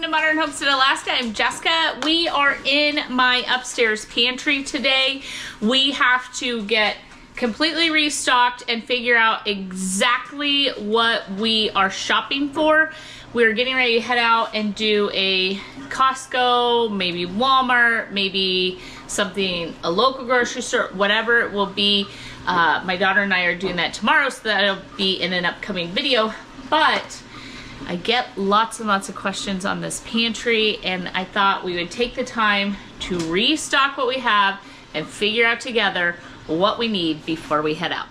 to Modern Homestead Alaska. I'm Jessica. We are in my upstairs pantry today. We have to get completely restocked and figure out exactly what we are shopping for. We're getting ready to head out and do a Costco, maybe Walmart, maybe something, a local grocery store, whatever it will be. My daughter and I are doing that tomorrow, so that'll be in an upcoming video. But I get lots and lots of questions on this pantry, and I thought we would take the time to restock what we have and figure out together what we need before we head out.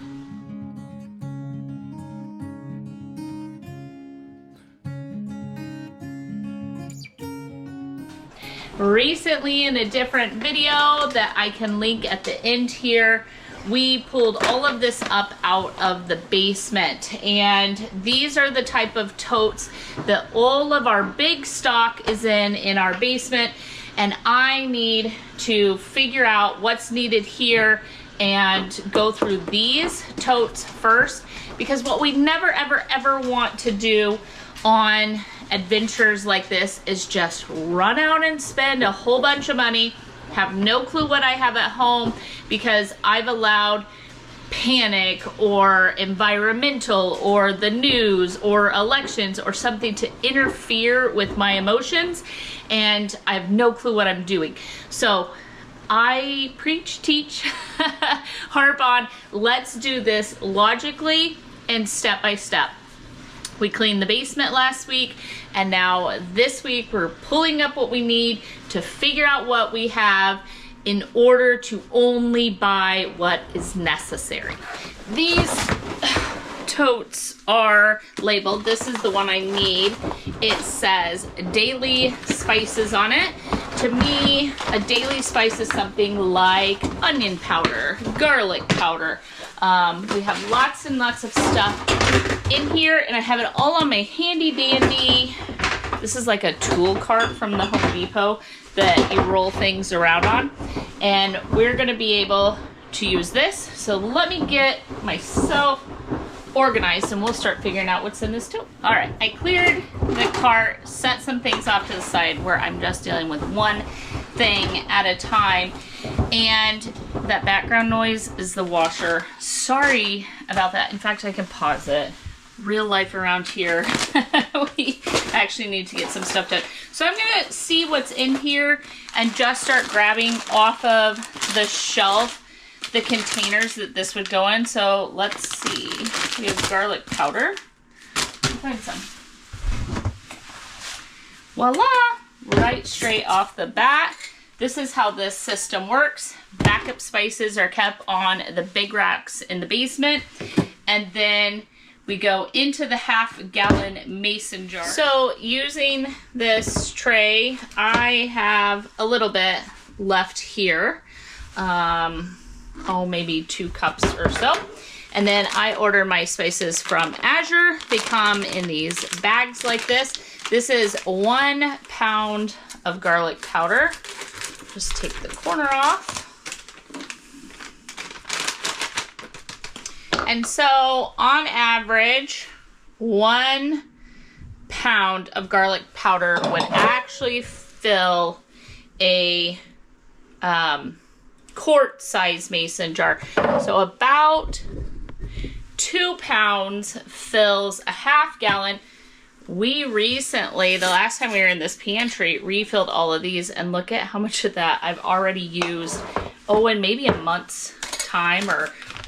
Recently, in a different video that I can link at the end here, we pulled all of this up out of the basement, and these are the type of totes that all of our big stock is in our basement, and I need to figure out what's needed here and go through these totes first, because what we never ever want to do on adventures like this is just run out and spend a whole bunch of money, have no clue what I have at home because I've allowed panic or environmental or the news or elections or something to interfere with my emotions, and I have no clue what I'm doing. So I preach, teach, harp on, let's do this logically and step by step. We cleaned the basement last week, and now this week we're pulling up what we need to figure out what we have in order to only buy what is necessary. These totes are labeled. This is the one I need. It says daily spices on it. To me, a daily spice is something like onion powder, garlic powder. We have lots and lots of stuff in here, and I have it all on my handy dandy. This is like a tool cart from the Home Depot that you roll things around on, and we're gonna be able to use this. So let me get myself organized and we'll start figuring out what's in this tote. All right, I cleared the cart, set some things off to the side where I'm just dealing with one thing at a time, and that background noise is the washer. Sorry about that. In fact, I can pause it. Real life around here. We actually need to get some stuff done. So I'm gonna see what's in here and just start grabbing off of the shelf the containers that this would go in. So let's see. We have garlic powder. Find some. Voila! Right straight off the bat. This is how this system works. Backup spices are kept on the big racks in the basement, and then we go into the half-gallon mason jar. So using this tray, I have a little bit left here. Maybe 2 cups or so. And then I order my spices from Azure. They come in these bags like this. This is 1 pound of garlic powder. Just take the corner off. And so on average, 1 pound of garlic powder would actually fill a quart size mason jar. So about 2 pounds fills a half gallon. We recently, the last time we were in this pantry, refilled all of these, and look at how much of that I've already used. In maybe a month's time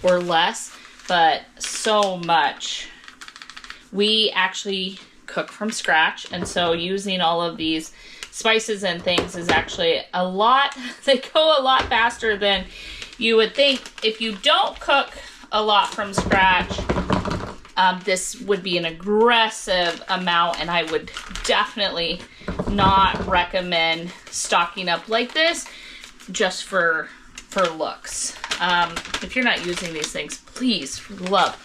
or less, but so much. We actually cook from scratch, and so using all of these spices and things is actually a lot. They go a lot faster than you would think. If you don't cook a lot from scratch, this would be an aggressive amount, and I would definitely not recommend stocking up like this just for looks. If you're not using these things, please, for love,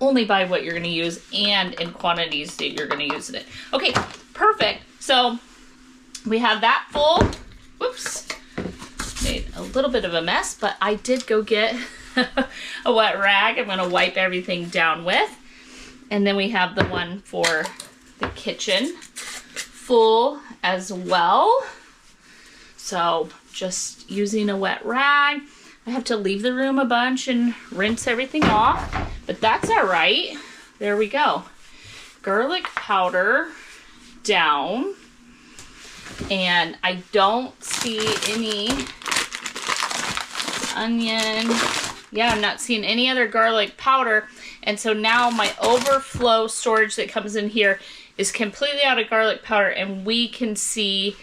only buy what you're going to use and in quantities that you're going to use it. Okay, perfect. So we have that full. Whoops. Made a little bit of a mess, but I did go get a wet rag I'm going to wipe everything down with. And then we have the one for the kitchen full as well. So just using a wet rag. I have to leave the room a bunch and rinse everything off, but that's all right. There we go. Garlic powder down. And I don't see any onion. Yeah, I'm not seeing any other garlic powder. And so now my overflow storage that comes in here is completely out of garlic powder, and we can see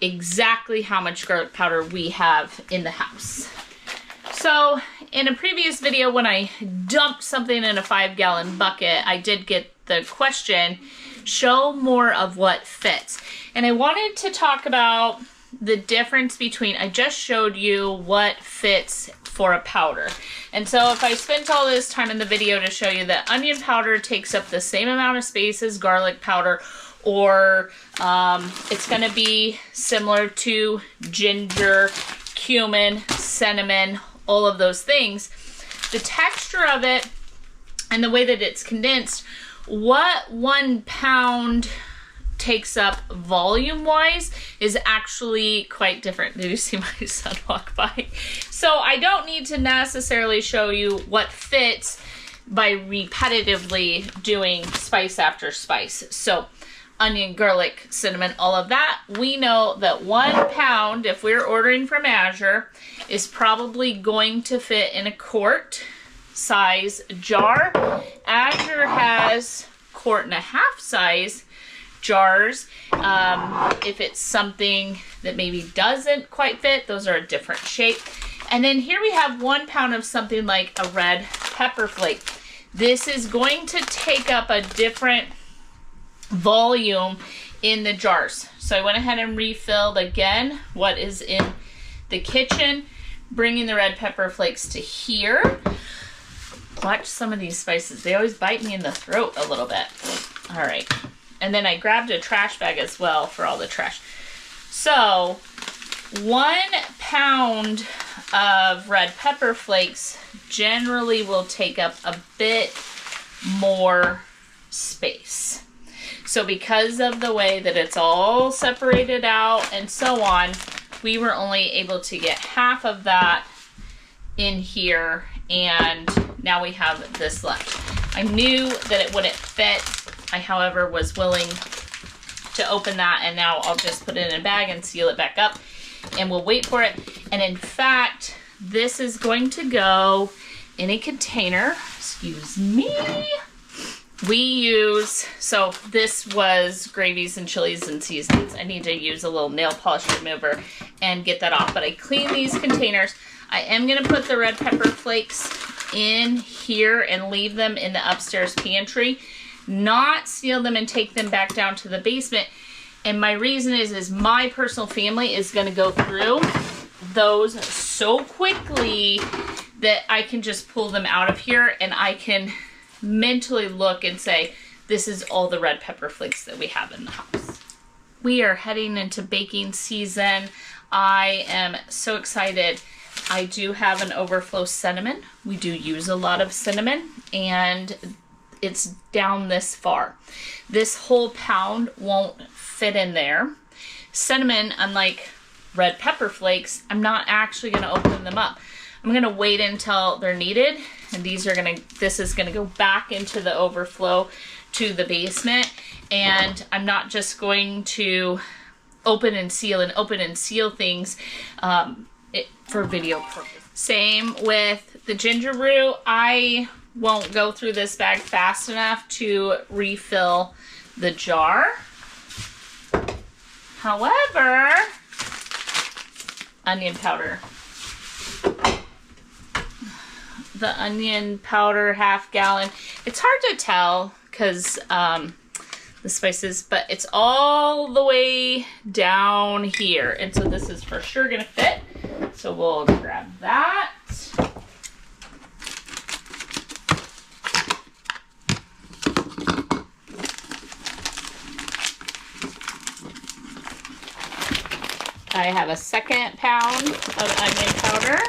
exactly how much garlic powder we have in the house. So in a previous video when I dumped something in a 5-gallon bucket, I did get the question, show more of what fits. And I wanted to talk about the difference between, I just showed you what fits for a powder. And so if I spent all this time in the video to show you that onion powder takes up the same amount of space as garlic powder, or it's gonna be similar to ginger, cumin, cinnamon, all of those things, the texture of it and the way that it's condensed, what 1 pound takes up volume wise is actually quite different. Did you see my son walk by? So I don't need to necessarily show you what fits by repetitively doing spice after spice. So onion, garlic, cinnamon, all of that. We know that 1 pound, if we're ordering from Azure, is probably going to fit in a quart size jar. Azure has 1.5 quart size jars. If it's something that maybe doesn't quite fit, those are a different shape. And then here we have 1 pound of something like a red pepper flake. This is going to take up a different volume in the jars. So I went ahead and refilled again what is in the kitchen, bringing the red pepper flakes to here. Watch some of these spices. They always bite me in the throat a little bit. All right. And then I grabbed a trash bag as well for all the trash. So 1 pound of red pepper flakes generally will take up a bit more space. So because of the way that it's all separated out and so on, we were only able to get half of that in here, and now we have this left. I knew that it wouldn't fit. I, however, was willing to open that, and now I'll just put it in a bag and seal it back up, and we'll wait for it. And in fact, this is going to go in a container. Excuse me. We use, so this was gravies and chilies and seasonings. I need to use a little nail polish remover and get that off, but I clean these containers. I am gonna put the red pepper flakes in here and leave them in the upstairs pantry, not seal them and take them back down to the basement. And my reason is my personal family is gonna go through those so quickly that I can just pull them out of here and I can mentally look and say, this is all the red pepper flakes that we have in the house. We are heading into baking season. I am so excited. I do have an overflow cinnamon. We do use a lot of cinnamon, and it's down this far. This whole pound won't fit in there. Cinnamon, unlike red pepper flakes, I'm not actually going to open them up. I'm going to wait until they're needed, and this is going to go back into the overflow to the basement, and I'm not just going to open and seal things for video purposes. Same with the ginger root. I won't go through this bag fast enough to refill the jar. However, onion powder. The onion powder, 1/2 gallon. It's hard to tell because the spices, but it's all the way down here. And so this is for sure gonna fit. So we'll grab that. I have a 2nd pound of onion powder.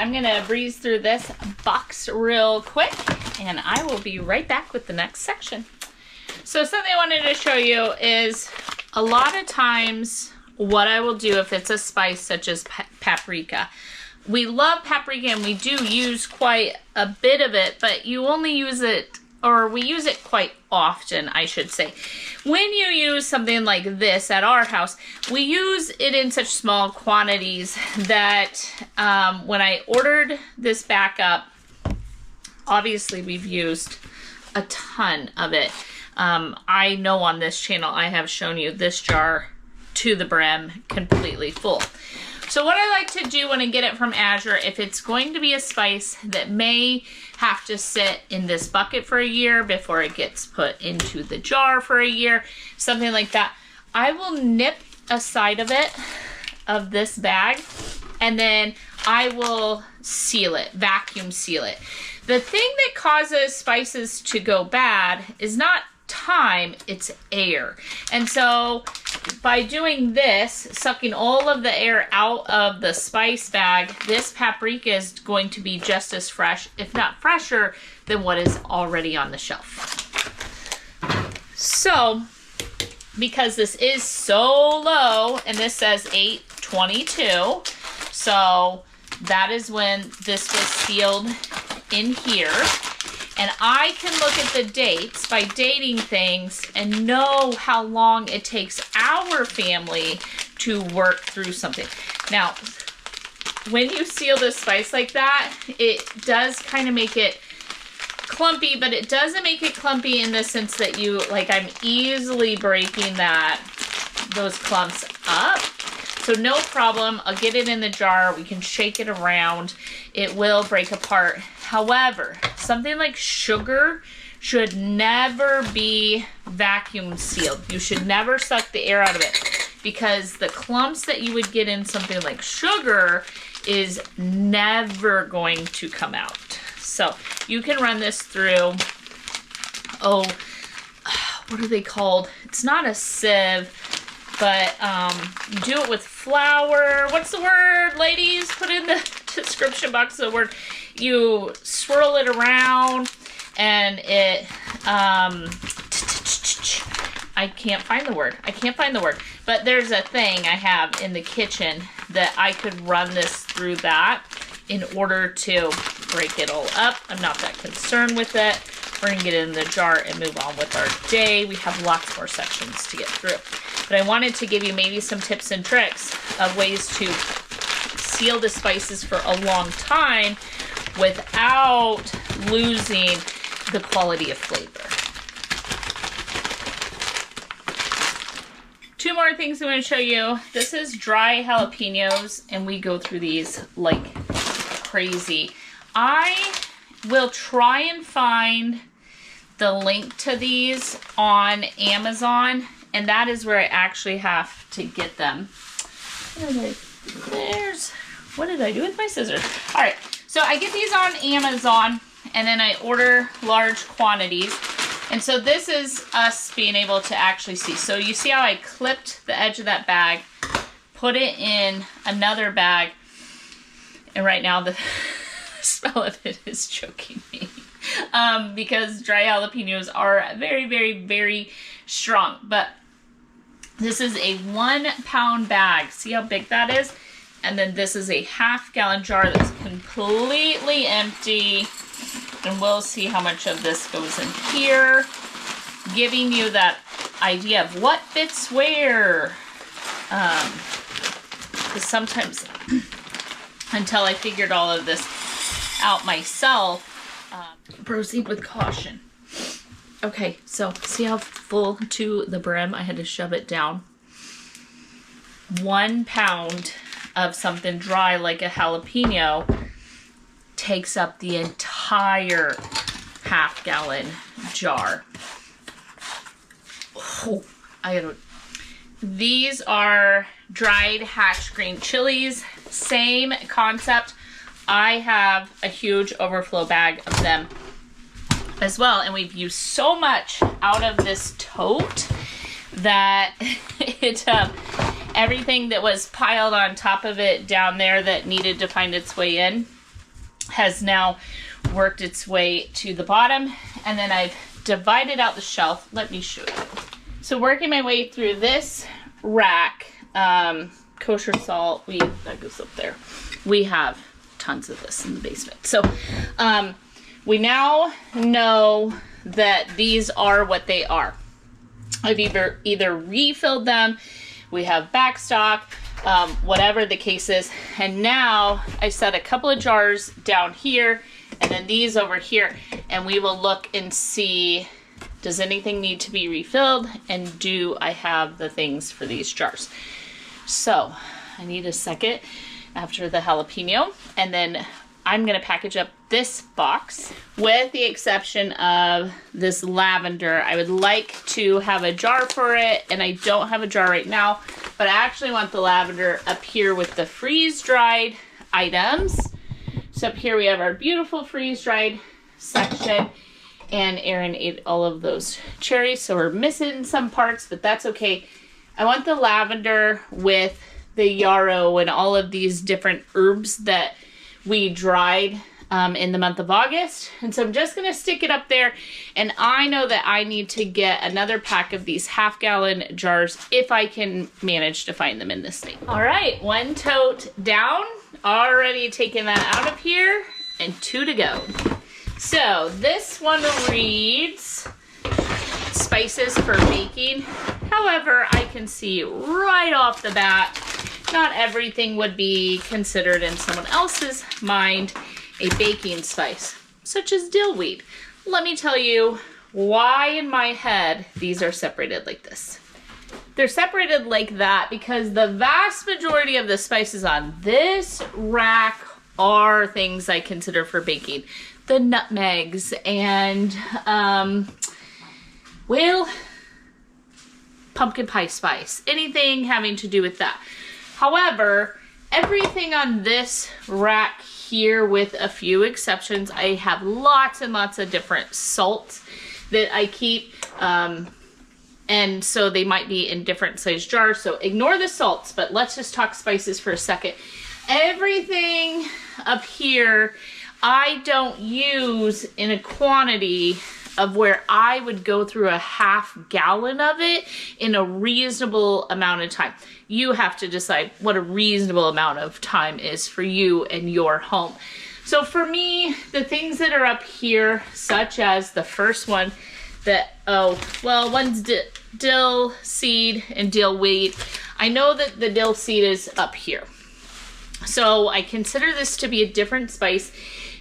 I'm gonna breeze through this box real quick, and I will be right back with the next section. So something I wanted to show you is a lot of times what I will do if it's a spice such as paprika. We love paprika and we do use quite a bit of it, but you only use it, or we use it quite often, I should say. When you use something like this at our house, we use it in such small quantities that when I ordered this back up, obviously we've used a ton of it. I know on this channel I have shown you this jar to the brim, completely full. So what I like to do when I get it from Azure, if it's going to be a spice that may have to sit in this bucket for a year before it gets put into the jar for a year, something like that, I will nip a side of it, of this bag, and then I will seal it, vacuum seal it. The thing that causes spices to go bad is not time, it's air. And so by doing this, sucking all of the air out of the spice bag, this paprika is going to be just as fresh, if not fresher, than what is already on the shelf. So, because this is so low, and this says 822, so that is when this was sealed in here. And I can look at the dates by dating things and know how long it takes our family to work through something. Now, when you seal this spice like that, it does kind of make it clumpy, but it doesn't make it clumpy in the sense that you, like, I'm easily breaking those clumps up. So no problem, I'll get it in the jar, we can shake it around, it will break apart. However, something like sugar should never be vacuum sealed. You should never suck the air out of it, because the clumps that you would get in something like sugar is never going to come out. So you can run this through, what are they called? It's not a sieve, but you do it with flour. What's the word, ladies? Put in the description box the word. You swirl it around, and it, I can't find the word. But there's a thing I have in the kitchen that I could run this through that in order to break it all up. I'm not that concerned with it. We're gonna get it in the jar and move on with our day. We have lots more sections to get through. But I wanted to give you maybe some tips and tricks of ways to seal the spices for a long time without losing the quality of flavor. Two more things I want to show you. This is dry jalapenos, and we go through these like crazy. I will try and find the link to these on Amazon, and that is where I actually have to get them. What did I do with my scissors? All right, so I get these on Amazon, and then I order large quantities. And so this is us being able to actually see. So you see how I clipped the edge of that bag, put it in another bag, and right now the smell of it is choking me. Because dry jalapenos are very, very, very strong. But this is a 1 pound bag. See how big that is? And then this is a half-gallon jar that's completely empty. And we'll see how much of this goes in here, giving you that idea of what fits where. Because sometimes, until I figured all of this out myself, proceed with caution. Okay, so see how full to the brim I had to shove it down? 1 pound of something dry like a jalapeno takes up the entire half-gallon jar. Oh, these are dried hatch green chilies. Same concept. I have a huge overflow bag of them as well, and we've used so much out of this tote that it everything that was piled on top of it down there that needed to find its way in has now worked its way to the bottom. And then I've divided out the shelf. Let me show you. So working my way through this rack, kosher salt, that goes up there. We have tons of this in the basement. So we now know that these are what they are. I've either refilled them, we have back stock, whatever the case is. And now I set a couple of jars down here and then these over here, and we will look and see, does anything need to be refilled, and do I have the things for these jars? So I need a second after the jalapeno, and then I'm gonna package up this box. With the exception of this lavender, I would like to have a jar for it, and I don't have a jar right now, but I actually want the lavender up here with the freeze-dried items. So up here we have our beautiful freeze-dried section, and Aaron ate all of those cherries, so we're missing some parts, but that's okay. I want the lavender with the yarrow and all of these different herbs that we dried in the month of August. And so I'm just gonna stick it up there, and I know that I need to get another pack of these half-gallon jars if I can manage to find them in this state. All right, 1 tote down, already taking that out of here, and 2 to go. So this one reads spices for baking. However, I can see right off the bat, not everything would be considered in someone else's mind a baking spice, such as dillweed. Let me tell you why in my head these are separated like this. They're separated like that because the vast majority of the spices on this rack are things I consider for baking. The nutmegs and, well, pumpkin pie spice, anything having to do with that. However, everything on this rack here, with a few exceptions, I have lots and lots of different salts that I keep, and so they might be in different size jars, so ignore the salts, but let's just talk spices for a second. Everything up here I don't use in a quantity of where I would go through a half gallon of it in a reasonable amount of time. You have to decide what a reasonable amount of time is for you and your home. So for me, the things that are up here, such as the first one that, one's dill seed and dill weed. I know that the dill seed is up here. So I consider this to be a different spice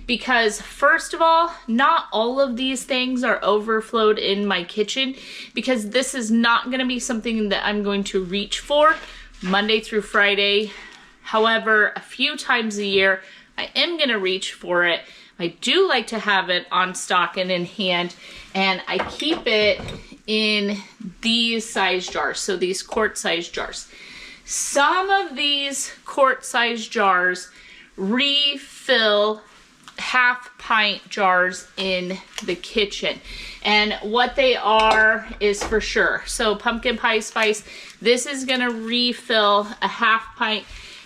because, first of all, not all of these things are overflowed in my kitchen, because this is not going to be something that I'm going to reach for Monday through Friday. However, a few times a year, I am going to reach for it. I do like to have it on stock and in hand, and I keep it in these size jars, so these quart size jars. Some of these quart size jars refill half-pint jars in the kitchen, and what they are is for sure. So pumpkin pie spice, this is gonna refill a half-pint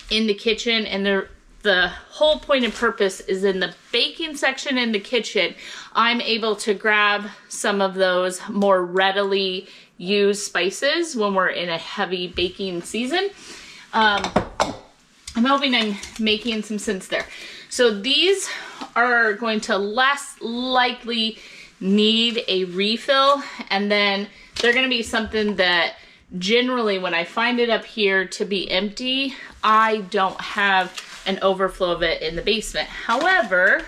in the kitchen, and the whole point and purpose is in the baking section in the kitchen. I'm able to grab some of those more readily used spices when we're in a heavy baking season. I'm hoping I'm making some sense there. So these are going to less likely need a refill, and then they're going to be something that generally when I find it up here to be empty, I don't have an overflow of it in the basement. However,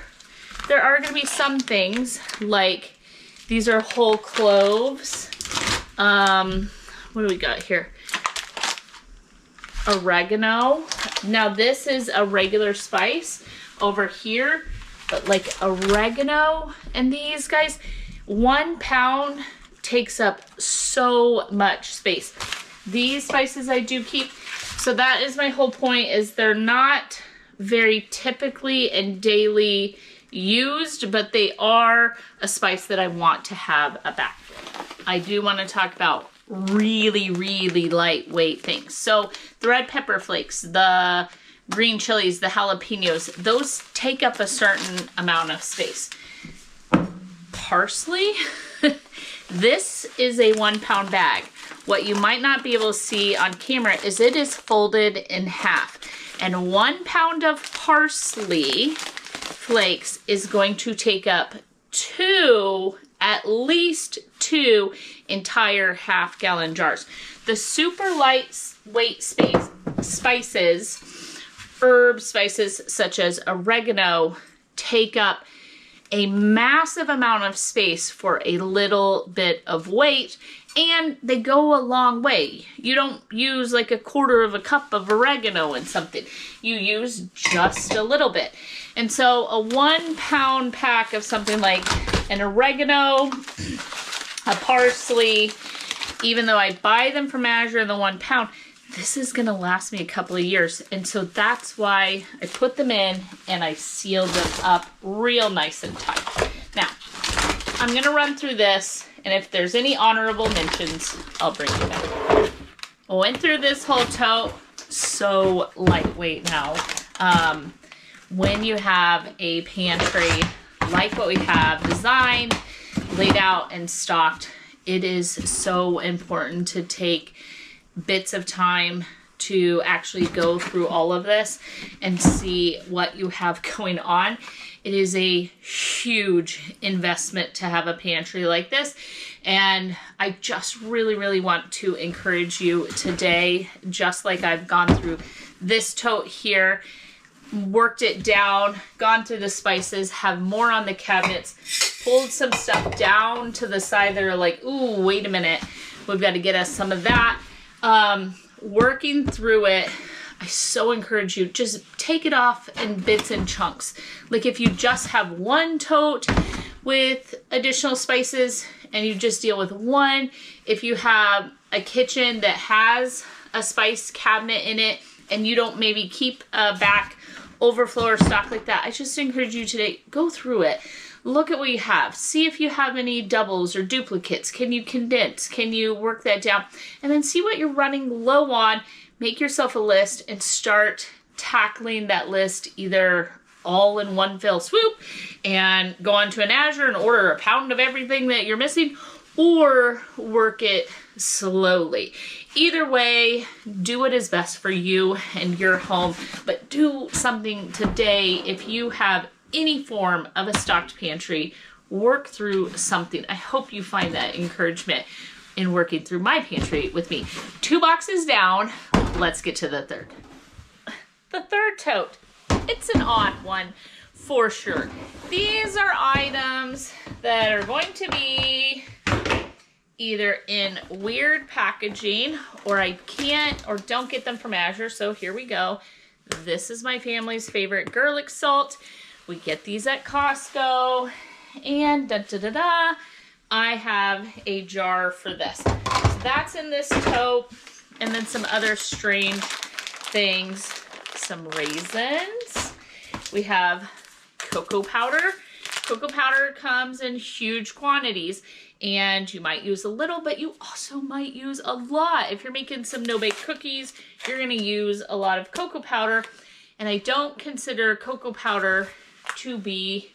there are going to be some things like these are whole cloves. What do we got here? Oregano. Now this is a regular spice over here, but like oregano and these guys, 1 pound takes up so much space. These spices I do keep. So that is my whole point, is they're not very typically and daily used, but they are a spice that I want to have a bag. I do want to talk about really, really lightweight things. So the red pepper flakes, the green chilies, the jalapenos, those take up a certain amount of space. Parsley, this is a 1 pound bag. What you might not be able to see on camera is it is folded in half. And 1 pound of parsley flakes is going to take up at least two entire half-gallon jars. The super lightweight spices, herb spices such as oregano, take up a massive amount of space for a little bit of weight, and they go a long way. You don't use like 1/4 cup of oregano in something. You use just a little bit. And so a 1 pound pack of something like an oregano, a parsley, even though I buy them from Azure in the 1 pound, this is gonna last me a couple of years. And so that's why I put them in and I sealed them up real nice and tight. Now, I'm gonna run through this, and if there's any honorable mentions, I'll bring you back. I went through this whole tote, so lightweight now. When you have a pantry like what we have designed, laid out, and stocked, it is so important to take bits of time to actually go through all of this and see what you have going on. It is a huge investment to have a pantry like this, and I just really want to encourage you today, just like I've gone through this tote here, worked it down, gone through the spices, have more on the cabinets, pulled some stuff down to the side that are like, ooh, wait a minute, we've got to get us some of that. Working through it, I so encourage you, just take it off in bits and chunks. Like if you just have one tote with additional spices and you just deal with one, if you have a kitchen that has a spice cabinet in it and you don't maybe keep a back overflow or stock like that, I just encourage you today, go through it. Look at what you have. See if you have any doubles or duplicates. Can you condense? Can you work that down? And then see what you're running low on. Make yourself a list and start tackling that list either all in one fell swoop and go onto an Azure and order a pound of everything that you're missing, or work it slowly. Either way, do what is best for you and your home, but do something today. If you have any form of a stocked pantry, work through something. I hope you find that encouragement in working through my pantry with me. 2 boxes down, let's get to the third. The third tote, it's an odd one for sure. These are items that are going to be either in weird packaging, or I can't or don't get them from Azure, so here we go. This is my family's favorite garlic salt. We get these at Costco, and I have a jar for this. So that's in this tote, and then some other strange things. Some raisins. We have cocoa powder. Cocoa powder comes in huge quantities, and you might use a little, but you also might use a lot. If you're making some no-bake cookies, you're gonna use a lot of cocoa powder, and I don't consider cocoa powder to be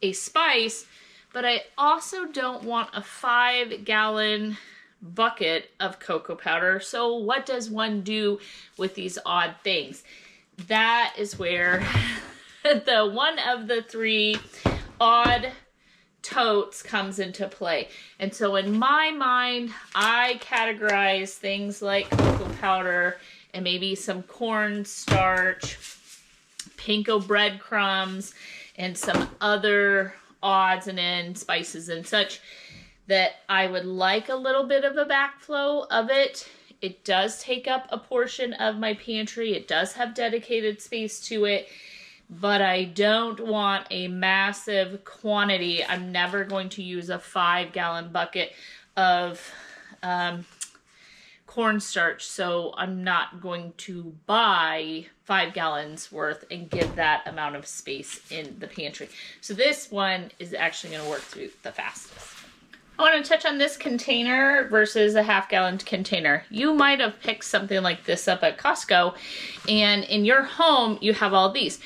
a spice, but I also don't want a 5-gallon bucket of cocoa powder. So what does one do with these odd things? That is where the one of the 3 odd totes comes into play. And so in my mind, I categorize things like cocoa powder and maybe some cornstarch, panko breadcrumbs, and some other odds and ends, spices and such, that I would like a little bit of a backflow of it. It does take up a portion of my pantry. It does have dedicated space to it, but I don't want a massive quantity. I'm never going to use a 5-gallon bucket of cornstarch, so I'm not going to buy 5 gallons worth and give that amount of space in the pantry. So this one is actually going to work through the fastest. I want to touch on this container versus a half-gallon container. You might have picked something like this up at Costco, and in your home, you have all these.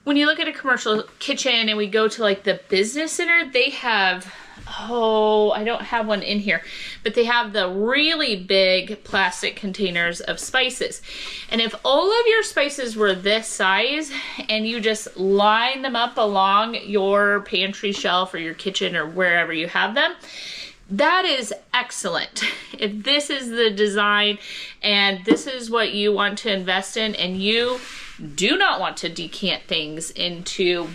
When you look at a commercial kitchen and we go to like the business center, they have, oh, I don't have one in here, but they have the really big plastic containers of spices. And if all of your spices were this size and you just line them up along your pantry shelf or your kitchen or wherever you have them, that is excellent. If this is the design and this is what you want to invest in, and you do not want to decant things into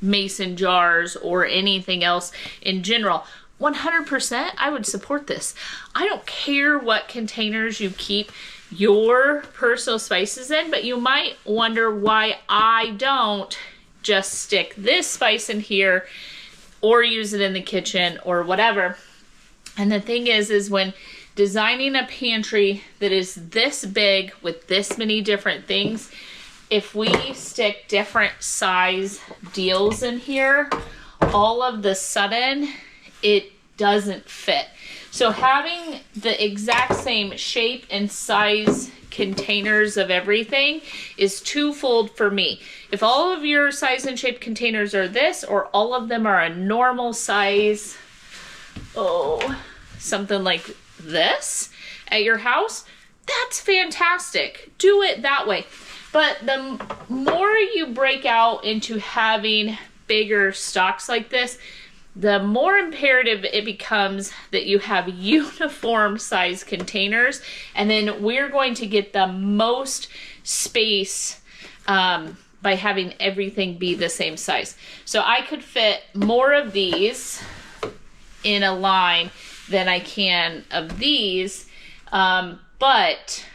mason jars or anything else in general, 100% I would support this. I don't care what containers you keep your personal spices in, but you might wonder why I don't just stick this spice in here or use it in the kitchen or whatever. And the thing is when designing a pantry that is this big with this many different things, if we stick different size deals in here, all of the sudden it doesn't fit. So having the exact same shape and size containers of everything is twofold for me. If all of your size and shape containers are this, or all of them are a normal size, something like this at your house, that's fantastic. Do it that way. But the more you break out into having bigger stocks like this, the more imperative it becomes that you have uniform size containers, and then we're going to get the most space by having everything be the same size. So I could fit more of these in a line than I can of these, but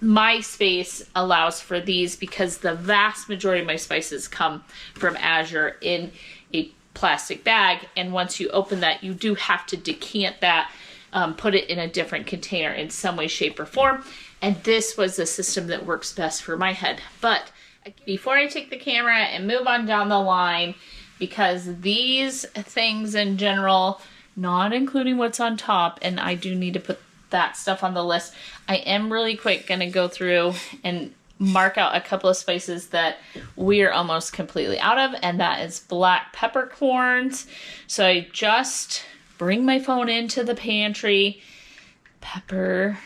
my space allows for these because the vast majority of my spices come from Azure in a plastic bag, and once you open that, you do have to decant that, put it in a different container in some way, shape, or form, and this was the system that works best for my head. But before I take the camera and move on down the line, because these things in general, not including what's on top, and I do need to put that stuff on the list, I am really quick going to go through and mark out a couple of spices that we are almost completely out of, and that is black peppercorns. So I just bring my phone into the pantry, pepper,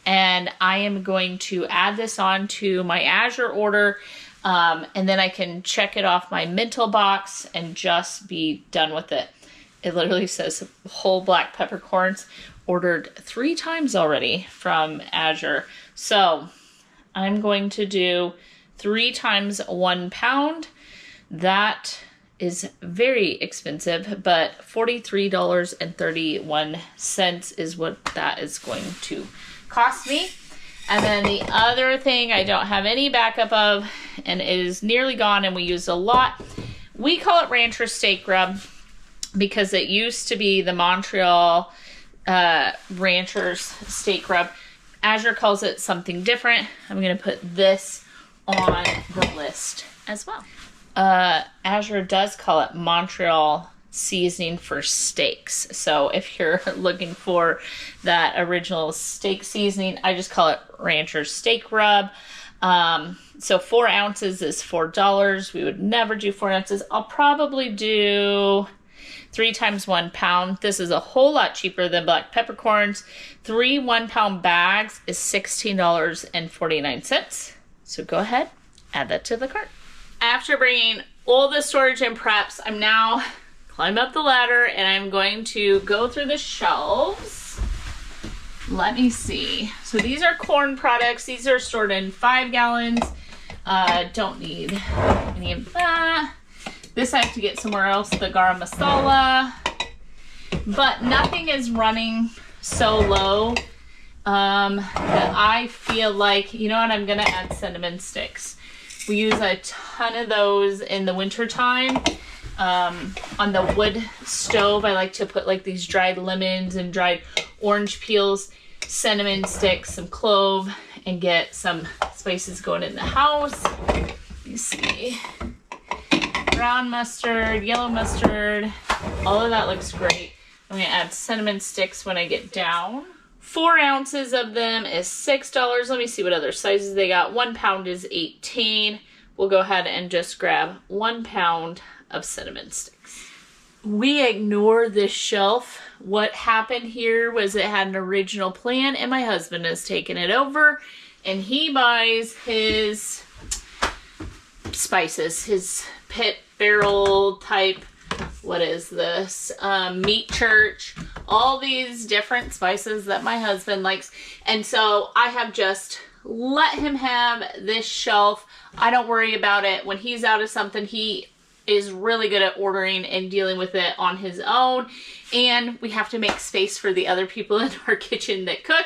and I am going to add this on to my Azure order, and then I can check it off my mental box and just be done with it. It literally says whole black peppercorns, ordered 3 times already from Azure. So I'm going to do 3 times 1 pound. That is very expensive, but $43.31 is what that is going to cost me. And then the other thing I don't have any backup of, and it is nearly gone and we use a lot, we call it Rancher Steak Rub, because it used to be the Montreal Rancher's Steak Rub. Azure calls it something different. I'm going to put this on the list as well. Azure does call it Montreal seasoning for steaks. So if you're looking for that original steak seasoning, I just call it Rancher's Steak Rub. So 4 ounces is $4. We would never do 4 ounces. I'll probably do 3 times 1 pound. This is a whole lot cheaper than black peppercorns. 3 1-pound bags is $16.49. So go ahead, add that to the cart. After bringing all the storage and preps, I'm now climb up the ladder and I'm going to go through the shelves. Let me see. So these are corn products. These are stored in 5 gallons. Don't need any of that. This I have to get somewhere else, the garam masala. But nothing is running so low that I feel like, you know what, I'm gonna add cinnamon sticks. We use a ton of those in the winter time. On the wood stove, I like to put like these dried lemons and dried orange peels, cinnamon sticks, some clove, and get some spices going in the house. Let me see. Brown mustard, yellow mustard, all of that looks great. I'm gonna add cinnamon sticks when I get down. 4 ounces of them is $6. Let me see what other sizes they got. 1 pound is $18. We'll go ahead and just grab 1 pound of cinnamon sticks. We ignore this shelf. What happened here was it had an original plan and my husband has taken it over and he buys his spices, his pit barrel type, what is this, meat church, all these different spices that my husband likes. And so I have just let him have this shelf. I don't worry about it. When he's out of something, he is really good at ordering and dealing with it on his own. And we have to make space for the other people in our kitchen that cook.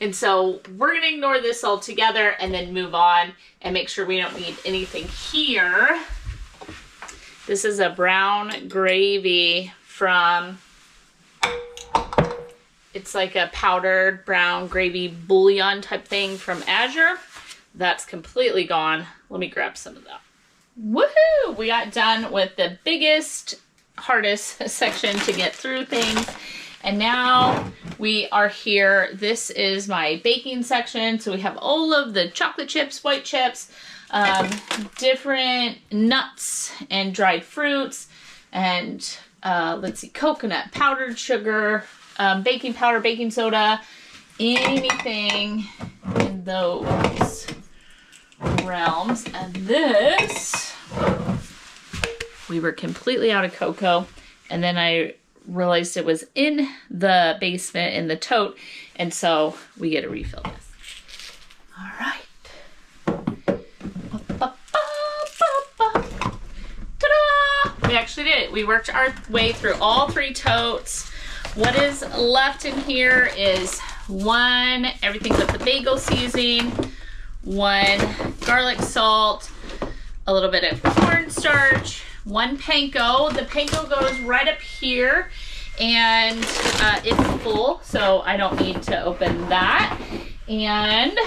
And so we're gonna ignore this altogether and then move on and make sure we don't need anything here. This is a brown gravy from, it's like a powdered brown gravy bouillon type thing from Azure. That's completely gone. Let me grab some of that. Woohoo! We got done with the biggest, hardest section to get through things. And now we are here. This is my baking section. So we have all of the chocolate chips, white chips, different nuts and dried fruits, and let's see, coconut, powdered sugar, baking powder, baking soda, anything in those realms. And this, we were completely out of cocoa, and then I realized it was in the basement in the tote, and so we get to refill this. All right. Ta-da! We actually did it. We worked our way through all 3 totes. What is left in here is 1, everything but the bagel seasoning, 1 garlic salt, a little bit of cornstarch, 1 panko. The panko goes right up here, and it's full, so I don't need to open that. And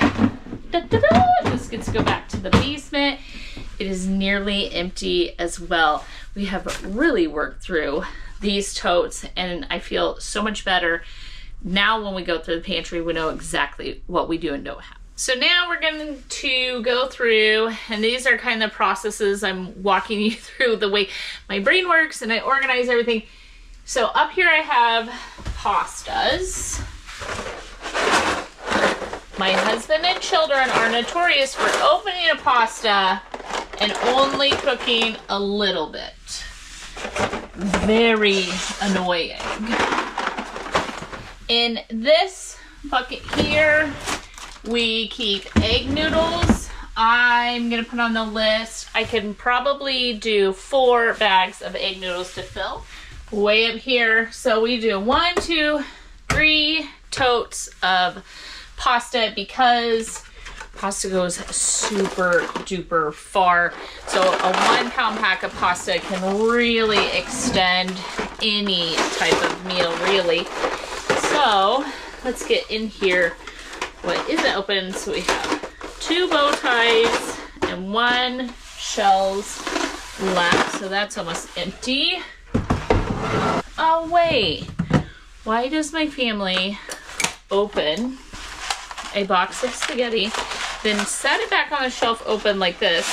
this gets to go back to the basement. It is nearly empty as well. We have really worked through these totes, and I feel so much better. Now when we go through the pantry, we know exactly what we do and don't have. So now we're going to go through, and these are kind of processes I'm walking you through the way my brain works and I organize everything. So up here I have pastas. My husband and children are notorious for opening a pasta and only cooking a little bit. Very annoying. In this bucket here, we keep egg noodles. I'm gonna put on the list. I can probably do 4 bags of egg noodles to fill. Way up here. So we do 1, 2, 3 totes of pasta because pasta goes super duper far. So a 1 pound pack of pasta can really extend any type of meal, really. So let's get in here. What isn't open? So we have 2 bow ties and 1 shells left. So that's almost empty. Oh wait, why does my family open a box of spaghetti, then set it back on the shelf open like this?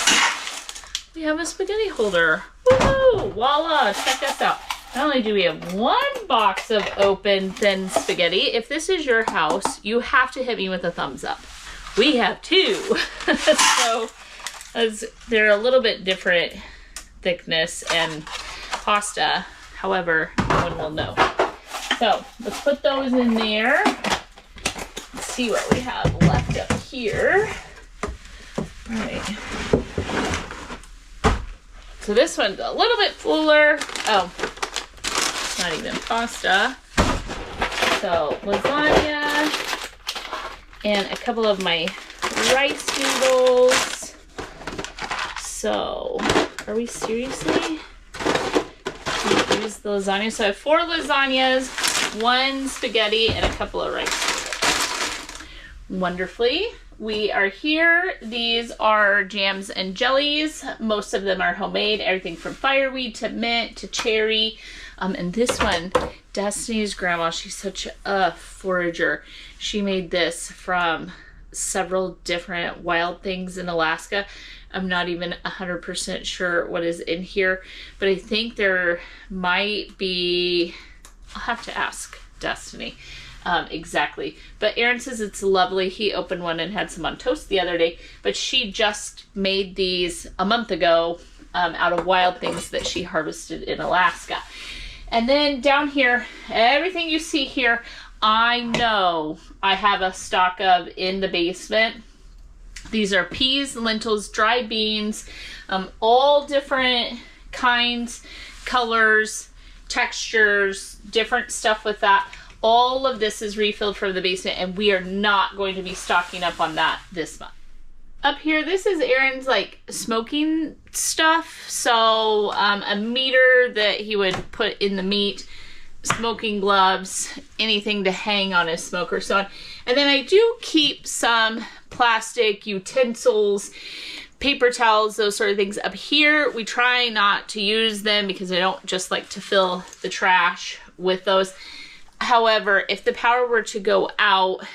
We have a spaghetti holder. Woohoo! Voila! Check this out. Not only do we have 1 box of open thin spaghetti, if this is your house, you have to hit me with a thumbs up. We have 2. So they're a little bit different thickness and pasta. However, no one will know. So let's put those in there. Let's see what we have left up here. All right. So this one's a little bit fuller. Oh, not even pasta. So lasagna and a couple of my rice noodles. So are we seriously? We use the lasagna. So I have 4 lasagnas, 1 spaghetti, and a couple of rice noodles. Wonderfully. We are here. These are jams and jellies. Most of them are homemade. Everything from fireweed to mint to cherry. And this one, Destiny's grandma, she's such a forager. She made this from several different wild things in Alaska. I'm not even 100% sure what is in here, but I think there might be, I'll have to ask Destiny exactly. But Aaron says it's lovely. He opened one and had some on toast the other day, but she just made these a month ago out of wild things that she harvested in Alaska. And then down here, everything you see here, I know I have a stock of in the basement. These are peas, lentils, dried beans, all different kinds, colors, textures, different stuff with that. All of this is refilled from the basement, and we are not going to be stocking up on that this month. Up here, this is Aaron's like smoking stuff. So a meter that he would put in the meat, smoking gloves, anything to hang on his smoker, so on. And then I do keep some plastic utensils, paper towels, those sort of things up here. We try not to use them because I don't just like to fill the trash with those. However, if the power were to go out,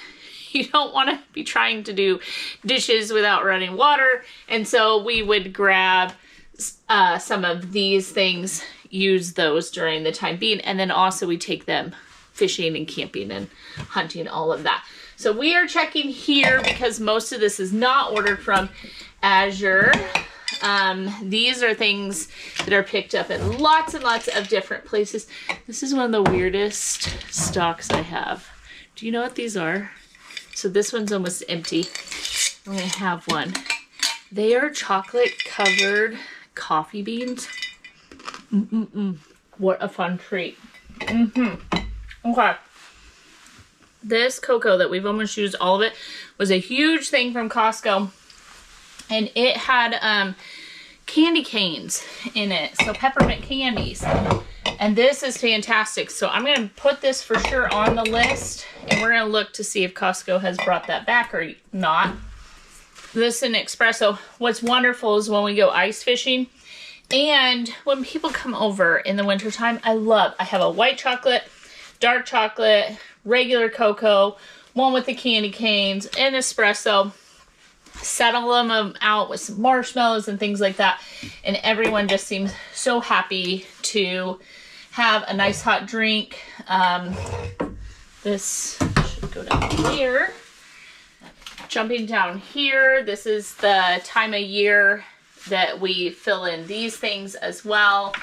you don't want to be trying to do dishes without running water. And so we would grab some of these things, use those during the time being. And then also we take them fishing and camping and hunting, all of that. So we are checking here because most of this is not ordered from Azure. These are things that are picked up in lots and lots of different places. This is one of the weirdest stocks I have. Do you know what these are? So this one's almost empty. I'm gonna have one. They are chocolate covered coffee beans. What a fun treat. Okay. This cocoa that we've almost used all of it was a huge thing from Costco. And it had candy canes in it. So peppermint candies. And this is fantastic. So I'm going to put this for sure on the list. And we're going to look to see if Costco has brought that back or not. This is an espresso. What's wonderful is when we go ice fishing. And when people come over in the wintertime, I have a white chocolate, dark chocolate, regular cocoa, one with the candy canes, an espresso. Settle them out with some marshmallows and things like that. And everyone just seems so happy to have a nice hot drink. This should go down here. Jumping down here, this is the time of year that we fill in these things as well.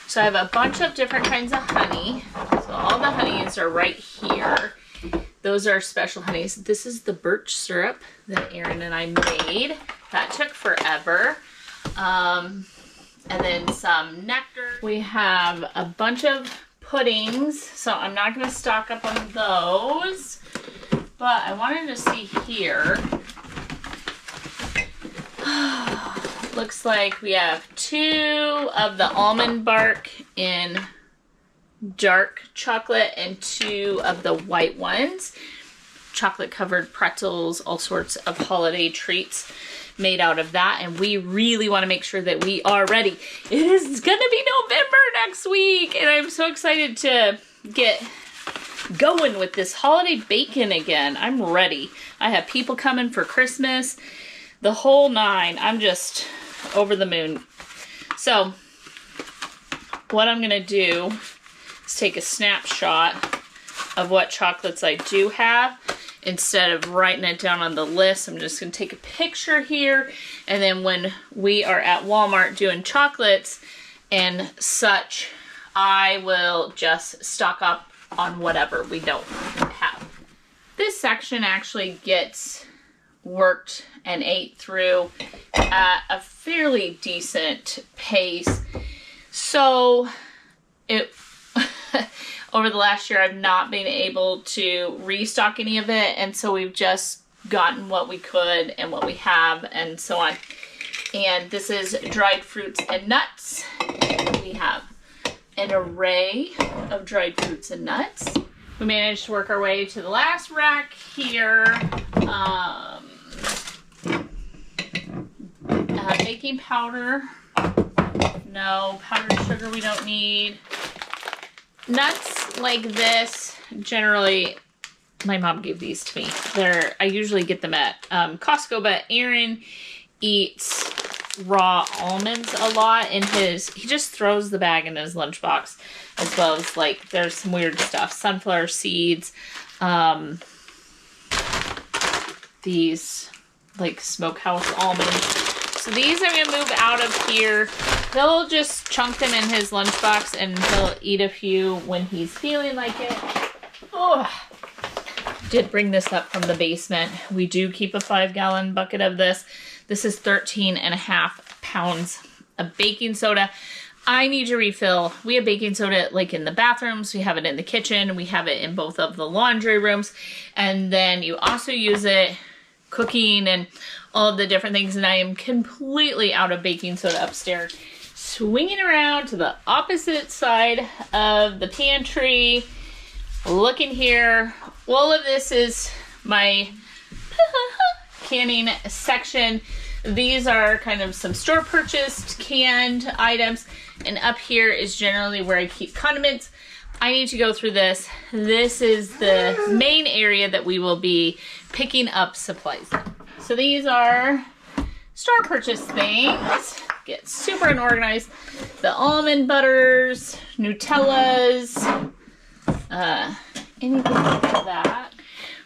So I have a bunch of different kinds of honey. So all the honeys are right here. Those are special honeys. This is the birch syrup that Aaron and I made. That took forever. And then some nectar. We have a bunch of puddings. So I'm not going to stock up on those. But I wanted to see here. Looks like we have 2 of the almond bark in dark chocolate and 2 of the white ones. Chocolate covered pretzels, all sorts of holiday treats made out of that. And we really want to make sure that we are ready. It is going to be November next week. And I'm so excited to get going with this holiday bacon again. I'm ready. I have people coming for Christmas. The whole 9. I'm just over the moon. So what I'm going to do is take a snapshot of what chocolates I do have. Instead of writing it down on the list, I'm just going to take a picture here. And then when we are at Walmart doing chocolates and such, I will just stock up on whatever we don't have. This section actually gets worked and ate through at a fairly decent pace. So it over the last year I've not been able to restock any of it, and so we've just gotten what we could and what we have and so on. And this is dried fruits and nuts. We have an array of dried fruits and nuts. We managed to work our way to the last rack baking powder. No, powdered sugar we don't need. Nuts like this, generally, my mom gave these to me. I usually get them at Costco, but Aaron eats raw almonds a lot in he just throws the bag in his lunchbox, as well as like there's some weird stuff, sunflower seeds, these like smokehouse almonds. So these I'm gonna move out of here. He'll just chunk them in his lunchbox and he'll eat a few when he's feeling like it. Oh, did bring this up from the basement. We do keep a 5-gallon bucket of this. This is 13.5 pounds of baking soda. I need to refill. We have baking soda like in the bathrooms. We have it in the kitchen. We have it in both of the laundry rooms. And then you also use it cooking and all of the different things. And I am completely out of baking soda upstairs. Swinging around to the opposite side of the pantry. Looking here. All of this is my canning section. These are kind of some store purchased canned items, and up here is generally where I keep condiments. I need to go through this. This is the main area that we will be picking up supplies in. So these are store purchased things. Get super unorganized. The almond butters, Nutellas, anything like that.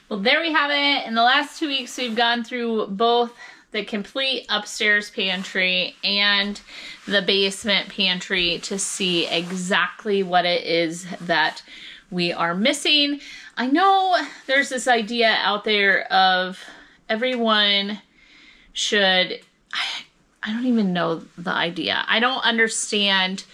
Well, there we have it. In the last 2 weeks, we've gone through both the complete upstairs pantry and the basement pantry to see exactly what it is that we are missing. I know there's this idea out there of everyone should, I don't even know the idea. I don't understand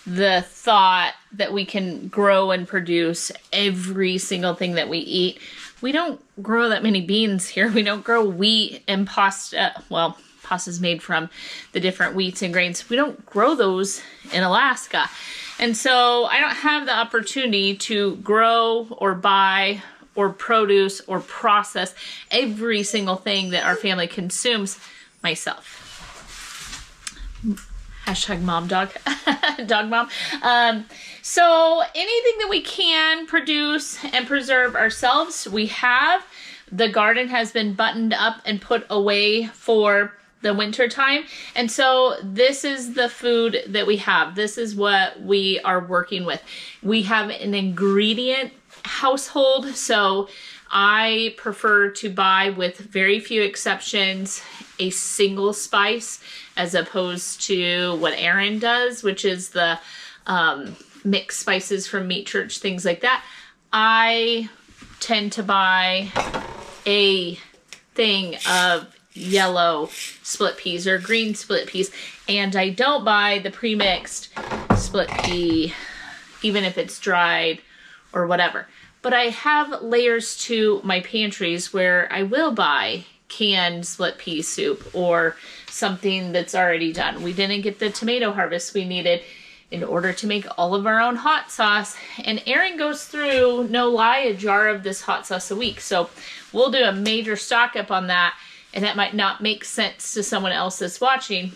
the thought that we can grow and produce every single thing that we eat. We don't grow that many beans here. We don't grow wheat and pasta. Well, pasta's made from the different wheats and grains. We don't grow those in Alaska. And so I don't have the opportunity to grow or buy or produce or process every single thing that our family consumes myself. Hashtag mom dog, dog mom. So anything that we can produce and preserve ourselves, we have. The garden has been buttoned up and put away for the winter time. And so this is the food that we have. This is what we are working with. We have an ingredient household. So I prefer to buy, with very few exceptions, a single spice as opposed to what Aaron does, which is the mixed spices from Meat Church, things like that. I tend to buy a thing of yellow split peas or green split peas, and I don't buy the pre-mixed split pea, even if it's dried or whatever. But I have layers to my pantries where I will buy canned split pea soup or something that's already done. We didn't get the tomato harvest we needed in order to make all of our own hot sauce. And Aaron goes through, no lie, a jar of this hot sauce a week. So we'll do a major stock up on that. And that might not make sense to someone else that's watching.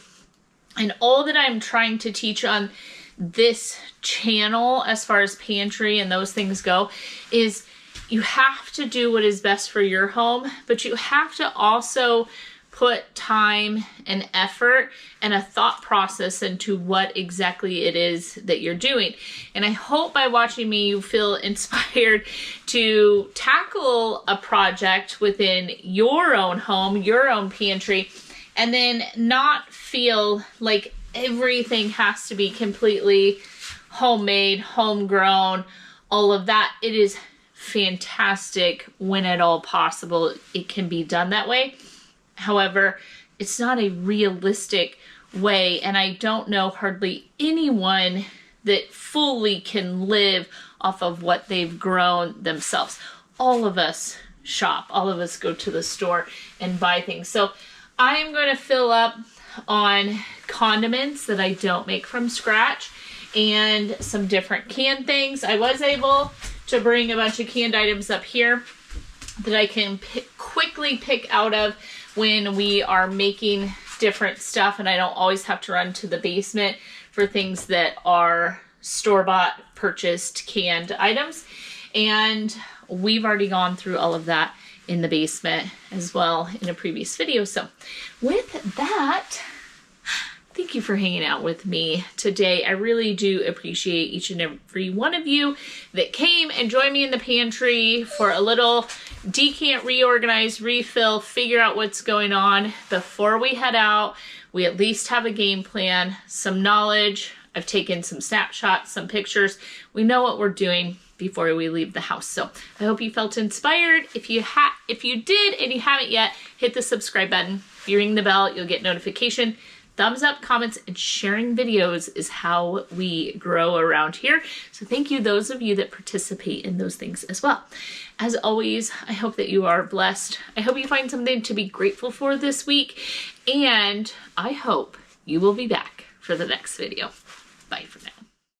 And all that I'm trying to teach on this channel as far as pantry and those things go is you have to do what is best for your home, but you have to also put time and effort and a thought process into what exactly it is that you're doing. And I hope by watching me you feel inspired to tackle a project within your own home, your own pantry, and then not feel like everything has to be completely homemade, homegrown, all of that. It is fantastic when at all possible it can be done that way. However, it's not a realistic way, and I don't know hardly anyone that fully can live off of what they've grown themselves. All of us shop, all of us go to the store and buy things. So I am going to fill up on condiments that I don't make from scratch and some different canned things. I was able to bring a bunch of canned items up here that I can quickly pick out of when we are making different stuff, and I don't always have to run to the basement for things that are store-bought, purchased, canned items. And we've already gone through all of that in the basement as well in a previous video. So with that, thank you for hanging out with me today. I really do appreciate each and every one of you that came and joined me in the pantry for a little decant, reorganize, refill, figure out what's going on before we head out. We at least have a game plan, some knowledge. I've taken some snapshots, some pictures. We know what we're doing before we leave the house. So I hope you felt inspired. If you did and you haven't yet, hit the subscribe button. If you ring the bell, you'll get notification. Thumbs up, comments, and sharing videos is how we grow around here. So thank you, those of you that participate in those things as well. As always, I hope that you are blessed. I hope you find something to be grateful for this week. And I hope you will be back for the next video. Bye for now.